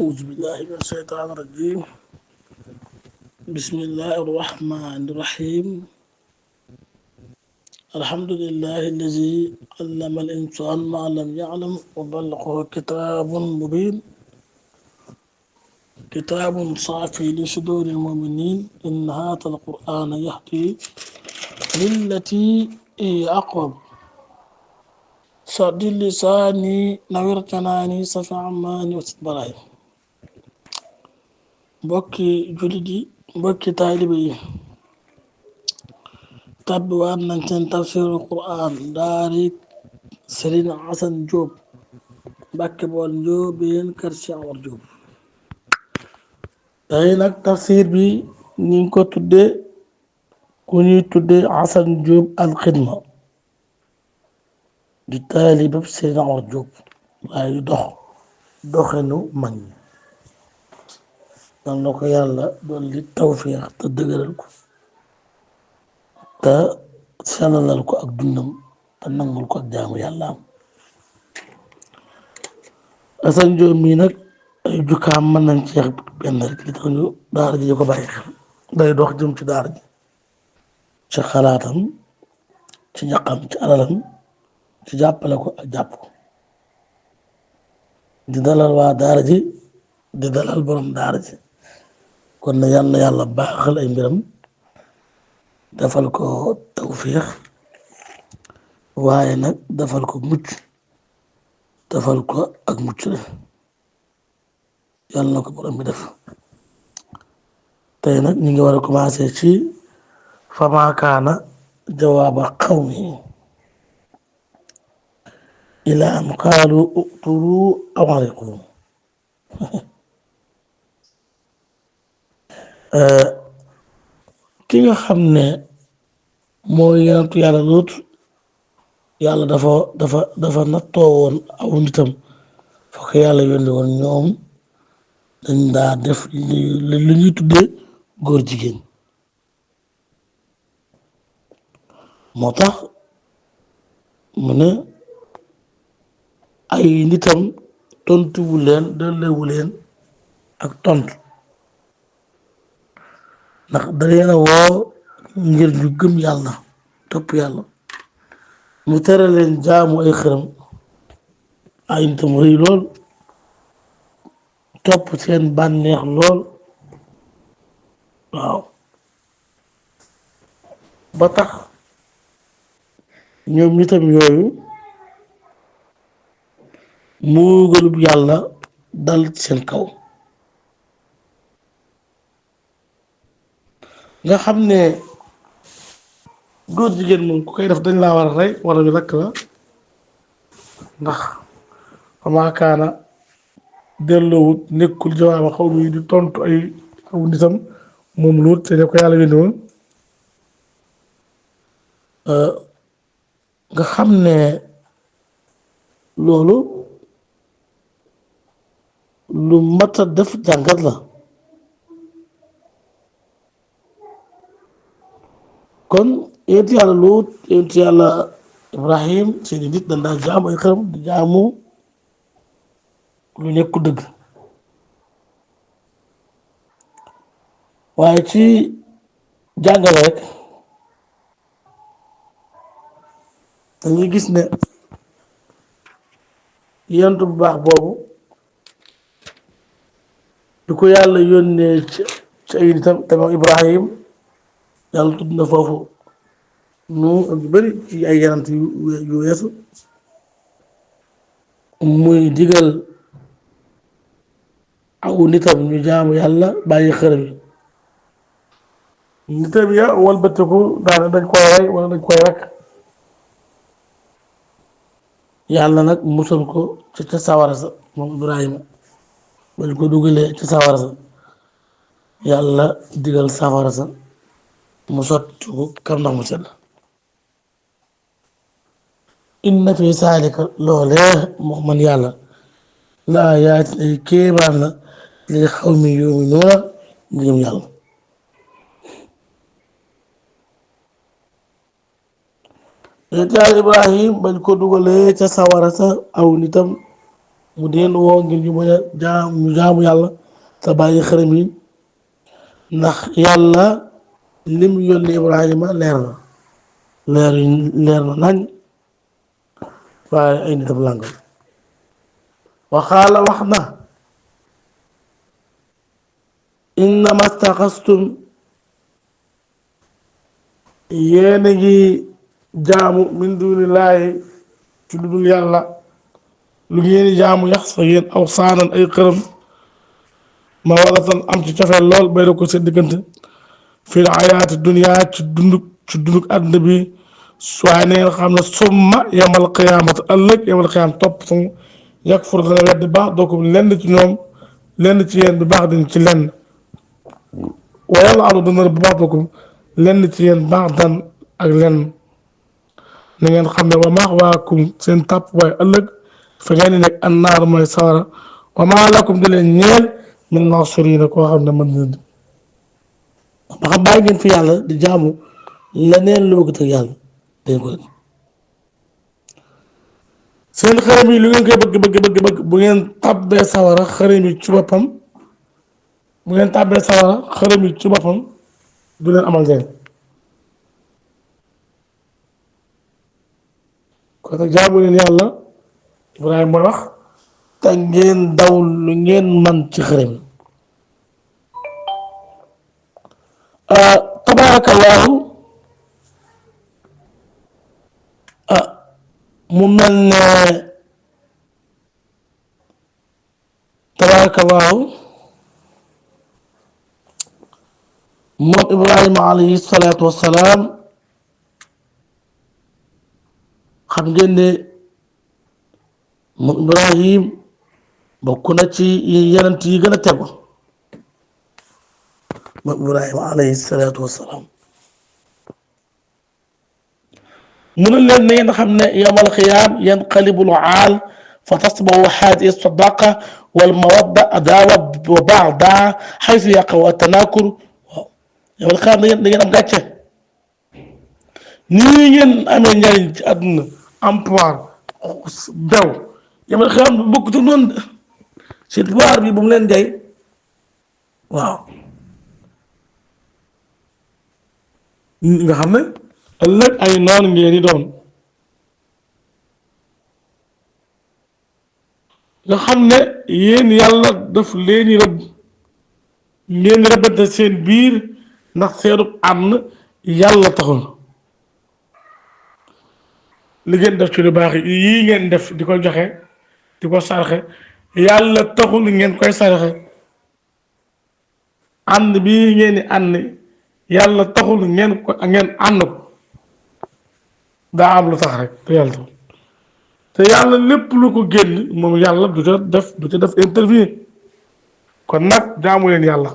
أعوذ بالله من الشيطان الرجيم. بسم الله الرحمن الرحيم. الحمد لله الذي علم الإنسان ما لم يعلم وبلغه كتاب مبين، كتاب صافي لصدور المؤمنين. إن هذا القرآن يهدي للتي هي أقوم. سد لساني نوير جناني صفى عماني وستبراي. mbokki jullit yi, mbokki taalibe yi, tabbiwaat nañ seen tafsiru Qur'an daari Serigne Assane Diop Mbàkke Bool Njoobeen kër Cheikh Omar Diop. tey nag tafsir bi ñu ngi ko tudde ku ñuy tudde Assane Diop al Xidma di taalibe Serigne Omar Diop waaye di doxinu mag ñi. dan na ko yàlla doon li tawfiix te dëgëral ko te sellalal ko ak dundam te nangul ko ak jaamu yàlla am. Assane Diop mii nag ay jukkaam mën nañ ceex benn rek li tax ñu daara ji di ko bàyyi xel day dox jëm ci daara ji ci xalaatam, ci ñaqam, ci alalam, ci jàppale ko ak jàpp ko di dalal waa daara ji, di dalal borom daara ji. kon na yàlla baaxal ay mbiram, defal ko tawfiix waaye nag defal ko mucc, defal ko ak mucc la yàlla na ko borom bi def. tey nag ñu ngi war a commencé ci famaa kaana jawaaba qawmihi ilaa an qaalu uqtulu aw hariqu. ki nga xam ne mooy yonentu yàlla Luut, yàlla dafa nattoo woon aw nitam fokk yàlla yónni woon ñoom dañ daa def li ñuy tuddee góor jigéen. moo tax mu ne ay nitam tontuwu leen dollewu leen ak tontu ndax da leen a woo ngir ñu gëm yàlla topp yàlla. mu tere leen jaamu ay xërëm, ay nitam rëy lool topp seen bànneex lool. waaw ba tax ñoom nitam yooyu mbugalub yàlla dal ci seen kaw. nga xam ne góor jigéen moom ku koy def dañ laa war a rey wala ñu lakk la, ndax famaa kaana delloowut nekkul jawaaba xaw mi di tontu ay aw nitam moom Luut te ne ko yàlla yónni woon. nga xam ne loolu lu mat a def jàngat la. kon yonent yàlla Luut, yonent yàlla Ibrahim seeni nit dañ daa jaamu ay xërëm di jaamu lu nekku dëgg. waaye ci jàngale rek dañuy gis ne yonent bu baax boobu du ko yàlla yónnee ci ay nitam tamit Ibrahim yàlla tudd na foofu nu ak yu bari ci ay yonent yu weesu muy digal aw nitam ñu jaamu yàlla bàyyi xërëm yi. nitam ya walbatiku daane dañ koy rey wala dañ koy rek. yàlla nag musal ko ca sawara sa moom Ibrahima bañ ko dugalee ca sawara sa yàlla digal sawara sa mu sotti ko kam ndax mu sedd. inna fi saalika loolee moo man yàlla laa yaatin ay kéemaan la li xawmi yu'minuuna ngëm yàlla. yonent yàlla Ibrahim bañ ko dugalee ca sawara sa aw nitam mu deen woo ngir ñu bañ a jaamu yàlla te bàyyi xërëm yi ndax yàlla lim yónni Ibrahima leer na nañ waaye ay nitam làngal waxaala wax na innama staxastum yéen a ngi jaamu min dunillaahi ci lu dul yàlla lu ngeen di jaamu yax sa yéen aw saanan ay xërëm ma waratan am ci cofeel lool bay ko seen diggante fil ayaati dunya ci dunduk àdduna bi waaye na ngeen xam ne summa yamal qiyaamata ëllëg yamal qiyaam topp sumu yakfur dana weddi baax doo ko lenn ci ñoom lenn ci yéen bi baax dañ ci lenn wa yal'anu dana rëbb baax doo ko lenn ci yéen baax dan ak lenn na ngeen xam ne wa ma'waakum seen tàpp waaye ëllëg fa ngeen di nekk annaar mooy sawara wa maa lakum di leen ñeel min naasiriina koo xam ne mën na ba xam bàyyi ngeen fi yàlla di jaamu leneen lu bëgg teg yàlla dañ ko def seen xërëm yi lu ngeen koy bëgg bu ngeen tàbbee sawara xërëm yi ci boppam bu ngeen tàbbee sawara xërëm yi ci boppam du leen amal njëriñ kon nag jaamu leen yàlla Ibrahima mooy wax te ngeen daw lu ngeen man ci xërëm yi tabaarakallaahu mu mel ne tabaarakallaahu moom Ibrahima alayhi salaatu wassalaam xam ngeen ne moom Ibrahim bokk na ci yeneen yi gën a tegu moom Ibrahima alayhi salaatu wassalaam mu ne leen na ngeen xam ne yawmal qiyaam yanqalibul aal fa tasbahu haadihi sadaqa wal mawadda adaawa wa ba'da haythu yaqa'u at-tanaakur waaw yawmal qiyaam da ngeen am gàcce nii ngeen amee njariñ ci àdduna am pouvoir bew yawmal qiyaam bokkut ak noonu seen pouvoir bi bu mu leen jay waaw nga xam ne ëllëg ay noon ngeen di doon nga xam ne yéen yàlla daf leen di rëbb ngeen di rëbbante seen biir ndax seenu ànd yàlla taxul li ngeen def ci lu baax yii ngeen def di ko joxe di ko sarxe yàlla taxul ngeen koy sarxe ànd bii ngeen di ànd yàlla taxul ngeen ànd ko daa am lu tax rek te yàlla taxul te yàlla lépp lu ko génn moom yàlla du ca def intervenir kon nag jaamu leen yàlla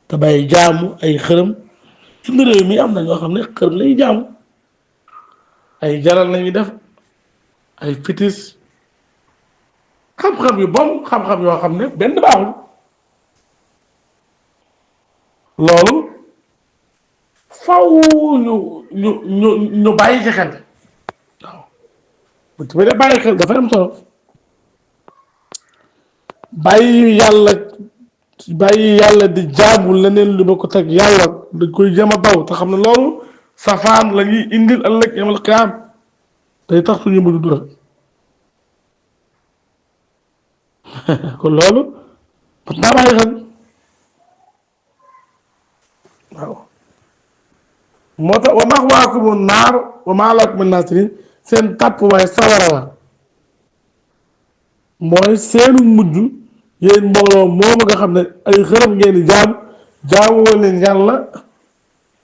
te bàyyi jaamu ay xërëm suñu réew mi am na ñoo xam ne xërëm lañuy jaamu ay jaral nañuy def ay fitis xam-xam yu bon xam-xam yoo xam ne benn baaxul loolu faw ñu bàyyi ci xel waaw bu ci bëri bàyyi xel dafa am solo bàyyi yàlla di jaamu leneen lu bokkut ak yàlla dañ koy jéem a daw te xam ne loolu safaan la ñuy indil ëllëg yamal qiyaam day tax suñu mujj du rafet kon loolu mat naa bàyyi xel waaw moo tax wa ma'waakumu naar wa maa lakum min naasiriin seen tàpp waaye sawara la mooy seenu mujj yéen mbooloo moomu nga xam ne ay xërëm ngeen di jaamu leen yàlla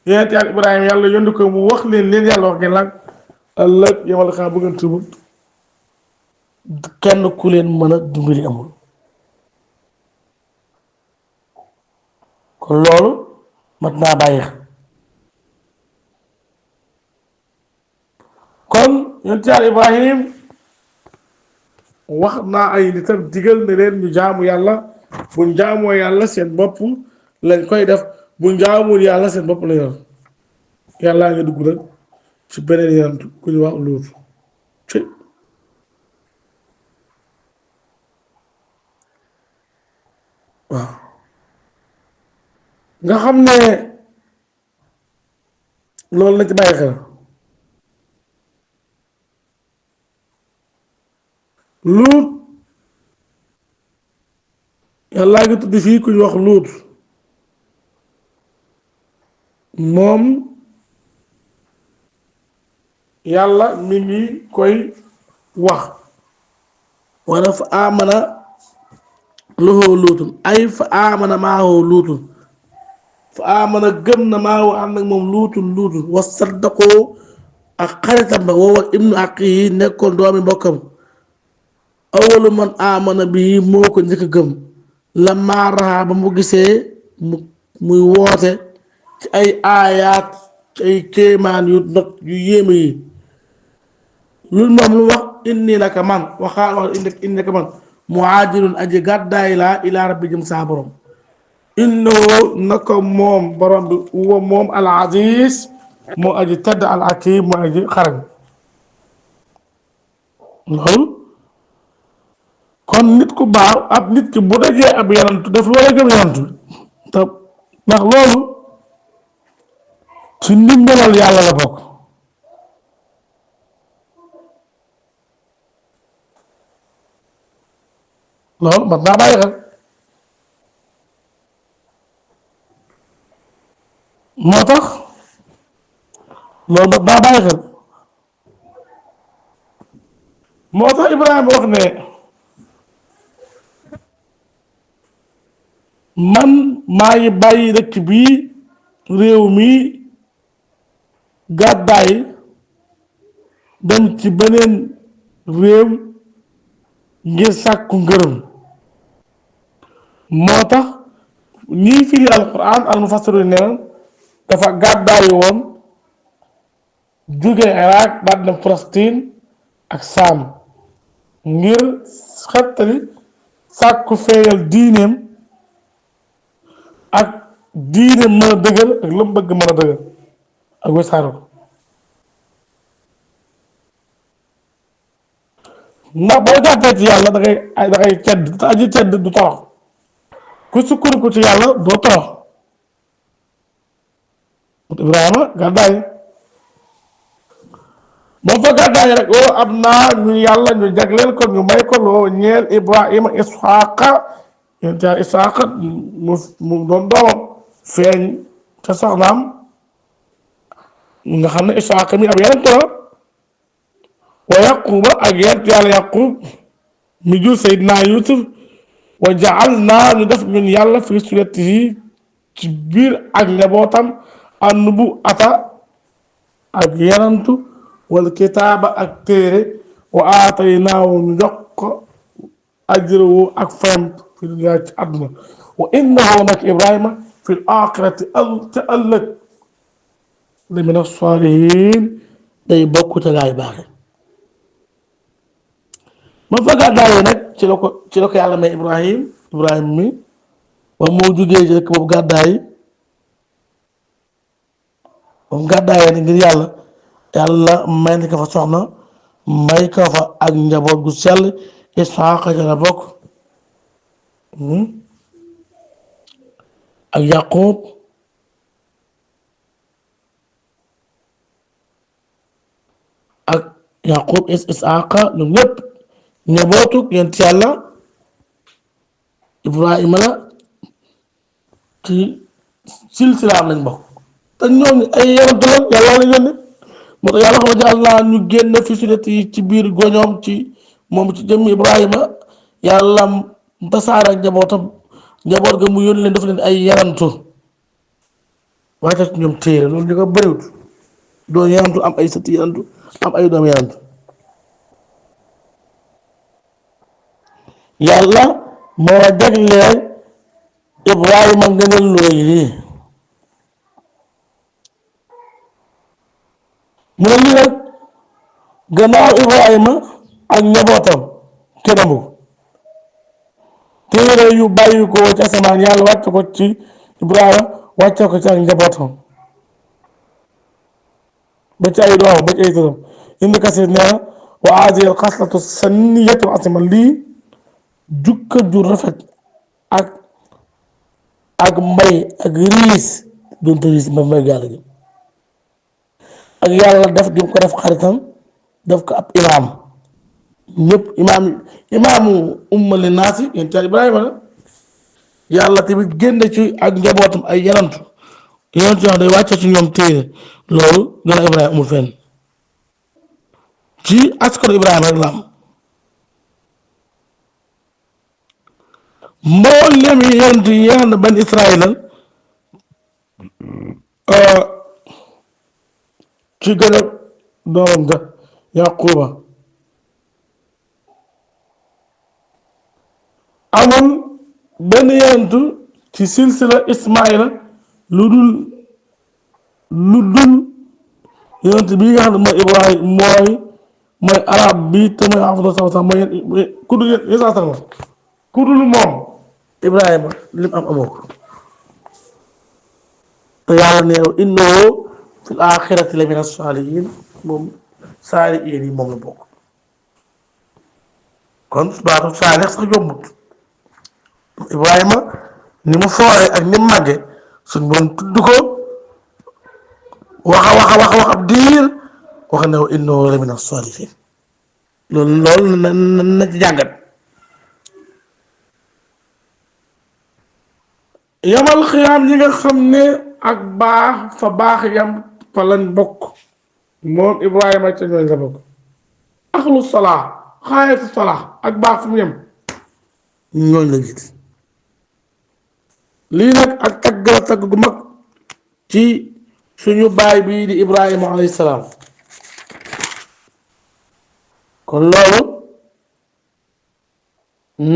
yonent yàlla Ibrahima yàlla yónni ko mu wax leen yàlla wax ngeen laaj ëllëg yamal xiyaam bu ngeen tuubul kenn ku leen mën a dimbali amul kon loolu mat naa bàyyi xel kon yonent yàlla Ibrahim wax naa ay nitam digal ne leen ñu jaamu yàlla buñ jaamoo yàlla seen bopp lañ koy def buñ jaamul yàlla seen bopp la yor yàllaa nga dugg nag ci beneen yonent ku ñu wax Luut waaw nga xam ne loolu la ci bàyyi xel luut yàllaa ngi tudd fii ku ñu wax luut moom yàlla mi ngi koy wax wala fa amana lahu luutun ay fa amana maahu luutun fa amana gëm na maahu ànd ak moom luutun wa saddaqoo ak xaritam ba woowa ibnu aqihi nekkoon doomi mbokkam awalu man amana bii moo ko njëkk a gëm la maaraha ba mu gisee muy woote ci ay aayaat ci ay kéemaan yu not yu yéeme yi loolu moom lu wax inni naka man waxaal wax inni naka man muhaajirun aji gàddaay laa ilaa rabbi jëm saa borom innahu naka moom borom bi huwa moom al aziz moo aji tedd al hakim moo aji xarañ loolu kon nit ku baax ab nit ki bu dajee ab yanantu daf war a gëm yanantu te ndax loolu ci ndimbalal yàlla la bokk loolu man naa bàyyi xel moo tax loolu man naa bàyyi xel moo tax Ibrahima wax ne man maa ngi bàyyi dëkk bii réew mi gàddaay dem ci beneen réew ngir sàkku ngërëm moo tax ñii firi alquran al mufassiru neen dafa gàddaayi woon jóge Iraq daal dem Palestine ak Saam ngir xettali sàkku feeñal diineem ak diineem mën a dëgër ak lu mu bëgg mën a dëgër ak wesaare ko ndax boo jàppee ci yàlla da ngay tedd te aji tedd du torox ku sukkandiku ci yàlla doo torox Ibrahima gàddaay moo fa gàddaay rek oo am naa ñu yàlla ñu jagleel ko ñu may ko loo ñeel Ibrahima Isxaaqa yéen ca Isxaaqa mu doon doomam feeñ ca soxnaam nga xam ne Isxaaqa mi ab yeneen la wa yaquba ak yent yàlla yaqub mi jur Seydina Yusuf wa jaal naa ñu def ñun yàlla fi suratihi ci biir ak njabootam annubu ata ak yenantu wal kitaaba ak téere wa aataynaahu ñu jox ko ajrahu ak fayam fi dunya ci àdduna wa innahu nag Ibrahima fi l axirati te ëllëg la min as-saalihiin day bokk ca gaay baaxe ma fa gàddaayee nag ci la ko yàlla may Ibrahim mi ba moo jógee ci rek boobu gàddaayee nag ngir yàlla may na ko fa soxna may ko fa ak njaboot gu sell Isxaaqa ca la bokk ak Yaqub Isxaaqa ñoom ñëpp njabootu yent yàlla Ibrahima la ci silsilaam lañ bokk te ñooñu ay yonent la yàlla la yónni moo tax yàlla xam ne jaal naa ñu génn fi sunet yi ci biir goñoom ci moom ci jëmmi Ibrahima yàlla tasaare ak njaboot ga mu yónni leen def leen ay yarantu waaye ci ñoom téere loolu ñu ko bëriwut doon yarantu am ay sëti yarantu am ay doom yarantu yàlla moo jagleel Ibrahima ngëneel lu rëy lii mu ne lii nag gannaaw Ibrahima ak njabootam kenn amu ko téere yu bàyyi ko ci asamaan yàlla wàcce ko ci Ibrahima wàcce ko ci ak njabootam ba ci ay doomam ba ci ay tëram Ibnu Kasiir nee na wa haadihi al-xaslatu sanniyatu asima lii jukka ju rafet ak ak mbay ak riis donte riis ma may gaal gi ak yàlla def di ko def xaritam def ko ab imaam ñëpp imaamu ummali naasi yéen ca Ibrahima la yàlla tamit génn ci ak njabootam ay yenantu yenantu yoo xam day wàcce ci ñoom téere loolu gën a Ibrahima amul fenn ci askanu Ibrahima rek la am mboolem yenantu yi nga xam ne ban Israël ci gën a doomam ga Yaquba amoon benn yenantu ci silsila Ismaïla lu dul yenantu bii nga xam ne mooy Ibrahima mooy arab bi te mooy afdal sax mooy ku dul yéen ku dul moom Ibrahima lim am amoo ko te yàlla ne innahu fil aaxirati la mina saalihiin moom saalihiin yi moom la bokk kon baatu saalix sax yombut Ibrahima ni mu fooree ak ni mu màggee suñ borom tudd ko wax ab diir wax ne innahu la mina saalihiin loolu na ci jàngat yamal xiyaam yi nga xam ne ak baax fa baax yam fa lañ bokk moom Ibrahima ca ñooy nga bokk axlu salaa xaayatu salaa ak baax fu mu yem ñooñ la gis lii nag ak tagg la tagg gu mag ci suñu baay bii di Ibrahima alayhi salaam kon loolu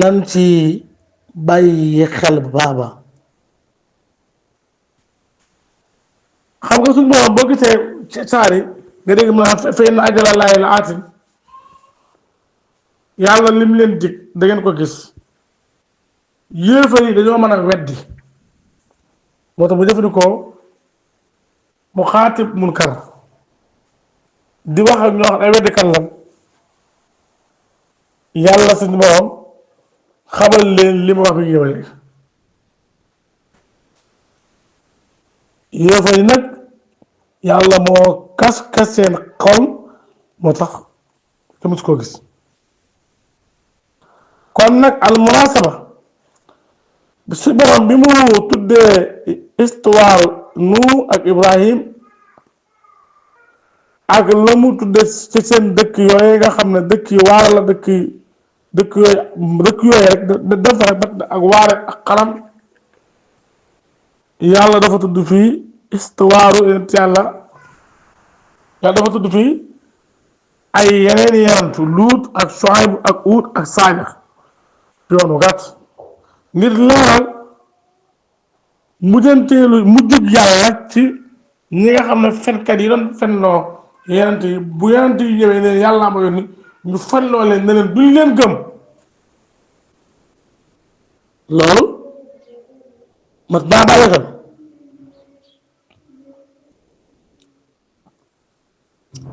nan ci bàyyi xel bu baax a baax xam nga suñu borom boo gisee saari nga dégg mu naan fa inna ajala laahi la aatin yàlla lim leen dig da ngeen ko gis yéefar yi dañoo mën a weddi moo tax bu jëfandikoo mu xaatib munkar di wax ak ñoo xam ay weddikat lan yàlla suñu borom xamal leen li ma wax bi ñëwee yéefar yi nag yàlla moo kas seen xol moo tax te mus koo gis kon nag al munasaba si borom bi mu tuddee histoire nu ak Ibrahim ak la mu tuddee ci seen dëkk yooyu nga xam ne dëkk yi waar la dëkk yooyu rek dafa rek ak waare ak xalam yàlla dafa tudd fii histoire yàlla dafa tudd fii ay yeneen yenantu luut ak Shuayb ak Uud ak Saalix yoonu gàtt ngir leeral mujjug yàlla ci ñi nga xam ne fenkat yi doon fenloo yenant yi bu yenant yi ñëwee ne yàlla ma yónni ñu fenloo leen ne leen duñ leen gëm loolu mat naa bàyyi xel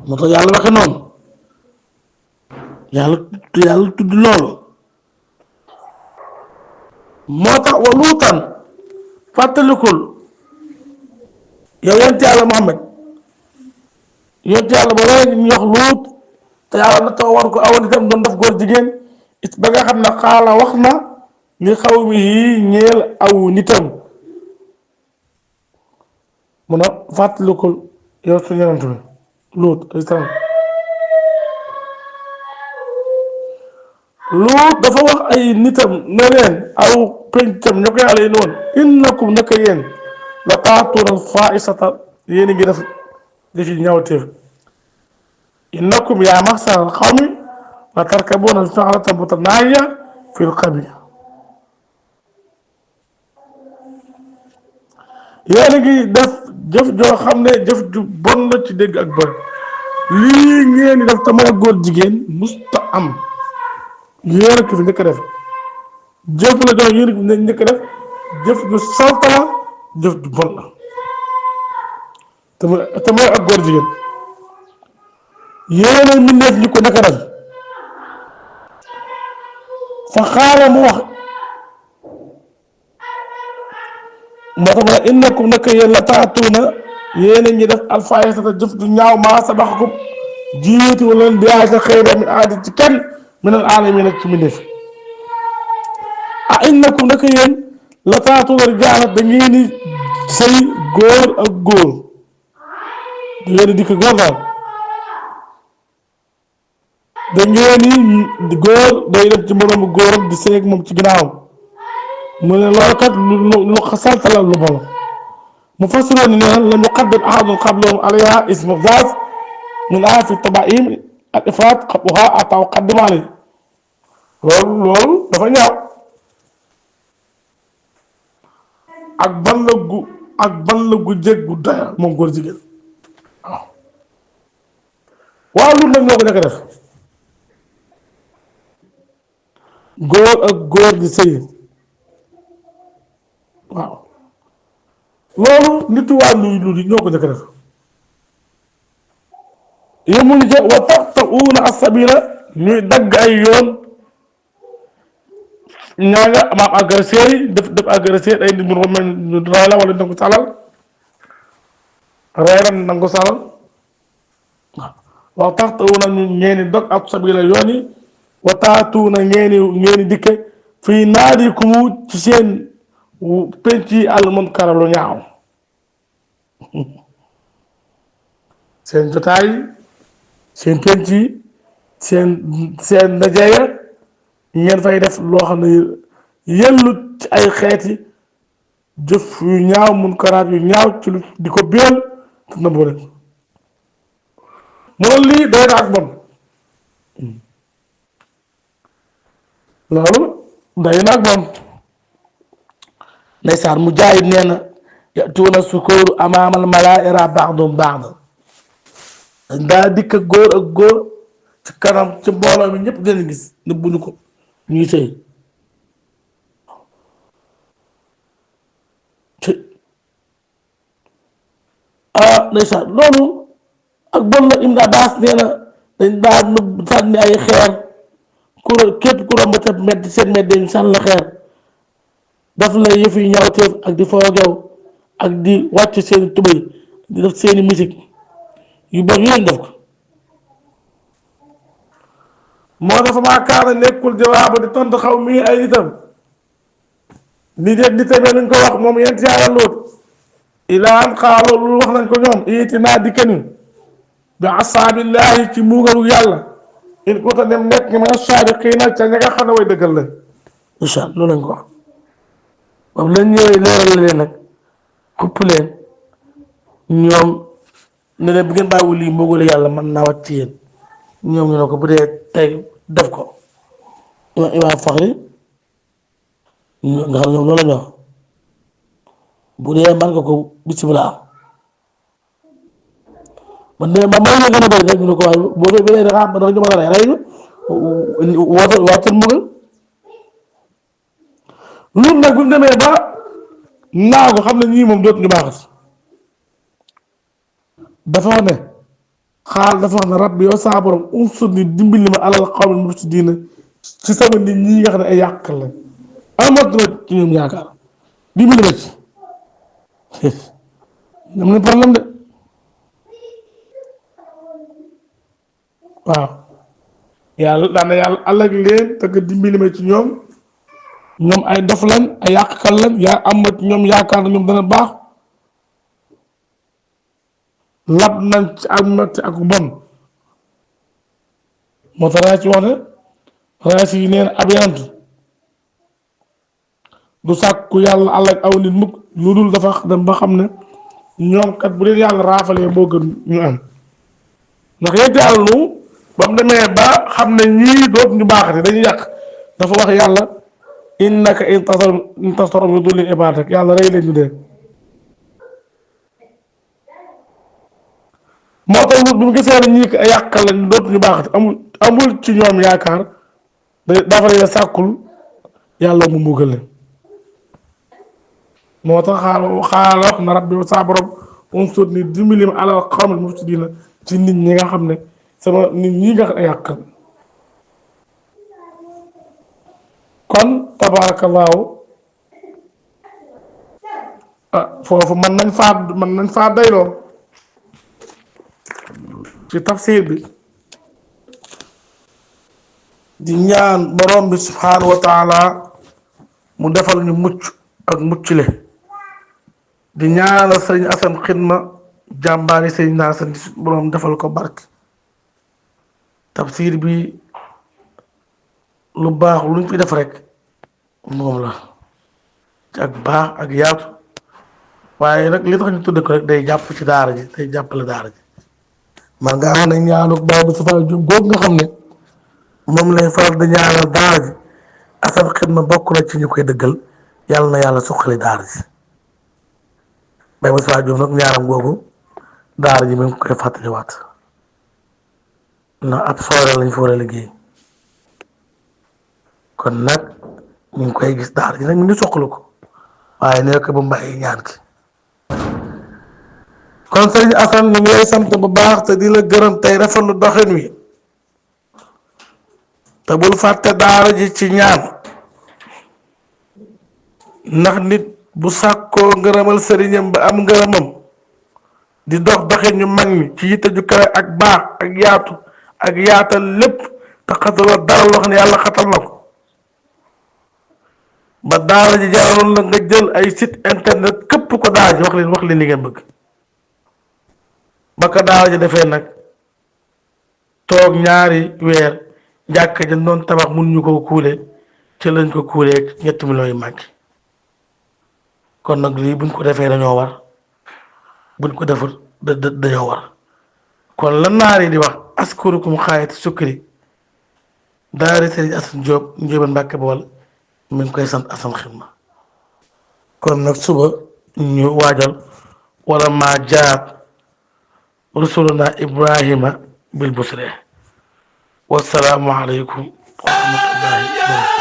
moo tax yàlla waxe noonu yàlla tudd loolu moo tax wa luutan fàttalikul yow yonent yàlla Muhammad yonent yàlla ba léegi ñu wax luut te yàlla na taw war ko awoon itam doon def góor jigéen it ba nga xam ne xaala wax na li xaw mi yi ñeel aw nitam mun a fàttalikul yow su yonent bi luut itam luut dafa wax ay nitam ne leen aw pencam ña ko yàlla yi noonu innakum naka yéen la taatuuna faaisata yéen a ngi def di fi ñaawteef innakum yaa maxsara xawmi la tarkabuuna fi'latan mutanaahiyatan fil qabiih yéen a ngi def jëf joo xam ne jëf ju bon la ci dégg ak bër lii ngeen di def te mooy góor jigéen musta am yéen a ko fi njëkk a def jëf la jox yéen a ko fi njëkk a def jëf ju salte la jëf ju bon la te mooy ak góor jigéen yéen a mbindeef ñi ko naka def fa xaala mu wax moo tax ma ne innakum naka yéen la taatuuna yéen a ngi def alfahisata jëf du ñaaw maa sabaxakum jiitu leen bihaa sa xëyra min aadi ci kenn minal aalamiina ci mbindeef innakum naka yéen la taatuuna rijaala da ngeen di sëy góor ak góor da ngeen di dikk góor daal da ngeen di góor day dem ci moroomu góoram di sëy ak moom ci ginnaawam mu ne loolu kat lu saltalal lu bon mu fassiroon ne lam yuqaddim ahadun qablahum alayha isma zaaz min fi tabaim al ifraat qablaha ataw qaddim alay loolu dafa ñaaw ak ban la gu jéggu daya moom góor jigéen waaw lu nag ñoo ko nekk def góor ak góor di sëy waaw loolu nitu wàllu lu di ñoo ko njëkk def yemuñu ca wa taqta'uuna as-sabiila ñuy dagg ay yoon ñaa nga maam agresseur yi def agresseur ay nit mu mel ñu ray la wala nangu salal reeran nangu salal wa taqta'uuna ñu ñeeni dog as-sabiila yoon yi wa taatuuna ñeeni dikke fii naadikumu ci seen penc yi al munkara lu ñaaw seen jotaay seen penc yi seen ndajeeya ngeen fay def loo xam ne yellut ci ay xeeti jëf yu ñaaw munkaraat yu ñaaw ci lu di ko biral te nëbboo leen mu ne lii doy na ak bon loolu doy na ak bon ndeysaan Mujaahid nee na yatuuna sukooru amaamal malaa'ira ba'duhum ba'dan daa dikk góor ak góor ci kanam ci mbooloo mi ñëpp gën a gis nëbbuñu ko ñuy sëy ndeysaan loolu ak bon la Ibn Abbas nee na dañ daa nëbb sànni ay xeer képp ku romb te medd seen medd ñu sànni la xeer daf la yëf yi ñaawteef ak di foogew ak di wàcc seeni tubéy di def seeni musique yu bon yooyu def ko moo dafa maa kaana nekkul jawaaba di tontu xaw mii ay nitam ni de nitam yi nañ ko wax moom yent yàlla Luut ilaa an xaalo lu wax nañ ko ñoom iiti naa di kenu bi asaabillaahi ci muugalu yàlla in kuta dem nekk nga ma saadiqiina ca ña nga xam ne way dëggal la incha allah loolu lañ ko wax boobu lañ ñëwee leeral leen nag xupp leen ñoom ne leen bu ngeen bàyyiwul lii mbugalu yàlla mën naa wàcc ci yéen ñoom ñu ne ko bu dee tey def ko imaam Faxri nga xam ne ñoom loolu la ñu wax bu dee mën nga ko bisimilah man de man maa ngi gën a bëri rek ñu ne ko waaye boo dee da ngaa ñu mën a rey ñu wàccal mbugal loolu nag bu ñu demee ba naa ko xam ne ñii moom dootuñu baaxati dafa wax ne dafa wax ne rabbi yow saa borom unsur ni dimbali ma alal qawmil mufsidiina ci sama nit ñi nga xam ne ay yàq lañ amatuma ci ñoom yaakaar dimbali ma ci am na problème de waaw yàlla daan na yàlla àllag leen te nga dimbali ma ci ñoom ay dof lañ ay yàqkat lañ yaa am ci ñoom yaakaar na ñoom dana baax lab nañ ci ak metti ak bon moo tax raa ci wax ne raa si neen ab yanant du sàkku yàlla àllag aw nit mukk lu dul dafa dem ba xam ne ñoom kat bu leen yàlla raafalee moo gën ñu am ndax yéen yàlla nu ba mu demee ba xam ne ñii doot ñu baaxate dañuy yàq dafa wax yàlla innaka in tastarum yudillu ibaadak yàlla rey leen ñu dee moo tax bi mu gisee ne ñii ay yàqal lañ dootu ñu baaxate amul ci ñoom yaakaar dafa leen sàkkul yàlla mu mbugal leen moo tax xaaral wax na rabbi saa borom unsur ni dimbali ma alal qawmil mufsidiina ci nit ñi nga xam ne sama nit ñi nga xam ne yàq kon tabaarakallaahu foofu mën nañ faa dayloo ci tafsir bi di ñaan borom bi subhanahu wa taala mu defal ñu mucc ak muccile di ñaanal sëriñ Assane Xidma jàmbaari sëriñ naa seen borom defal ko barke tafsir bi lu baax luñ fi def rek moom la ci ak baax ak yaatu waaye nag li tax ñu tudde ko rek day jàpp ci daara ji day jàppale daara ji man nga xam ne ñaanu Baye Moustapha Diop googu nga xam ne moom lay faral di ñaanal daara ji Assane Xidma bokk na ci ñu koy dëggal yàlla na yàlla suqali daara ji Baye Moustapha Diop nag ñaanam googu daara ji mi ngi koy fàttaliwaat ndax ab soore lañ fa war a liggéey kon nag ñu ngi koy gis daara ji nag mi ngi soxla ko waaye ne ko ba mbàyyi ñaan ki kon sëriñ Assane ñu ngi lay sant bu baax te di la gërëm tey rafetlu doxin wi te bul fàtte daara ji ci ñaan ndax nit bu sàkkoo ngërëmal sëriñam ba am ngërëmam di dox doxin ñu mag ñi ci yitte ju kawe ak baax ak yaatu ak yaatal lépp te xataloo dara loo xam ne yàlla xatal na ko ba daara ji jaroon la nga jël ay site internet képp ko daara ji wax leen li ngeen bëgg ba ko daara ji defee nag toog ñaari weer jàkka ja noonu tabax mun ñu ko kuule ci lañ ko kuulee 3 millions yu manqué kon nag lii buñ ko defee dañoo war buñ ko deful dañoo war kon la naar yi di wax askurukum xaayati sukkri daara Serigne Assane Diop Ndiobène Mbacke Bawol mi ngi koy sant Assane Xidma kon nag suba ñu waajal wala maa jaat rusuluna Ibrahima bil busre wassalaamu aleykum wa rahmatullahi wa barakatuh.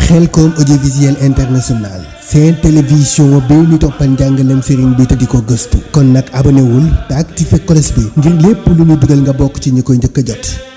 Khelcom audiovisuel international seen télévision bi ñu toppal njàngaleem sëriñ bi te di ko gëstu kon nag abonné wul te activé cloche bi ngir lépp lu ñu dugal nga bokk ci ñi koy njëkk a jot.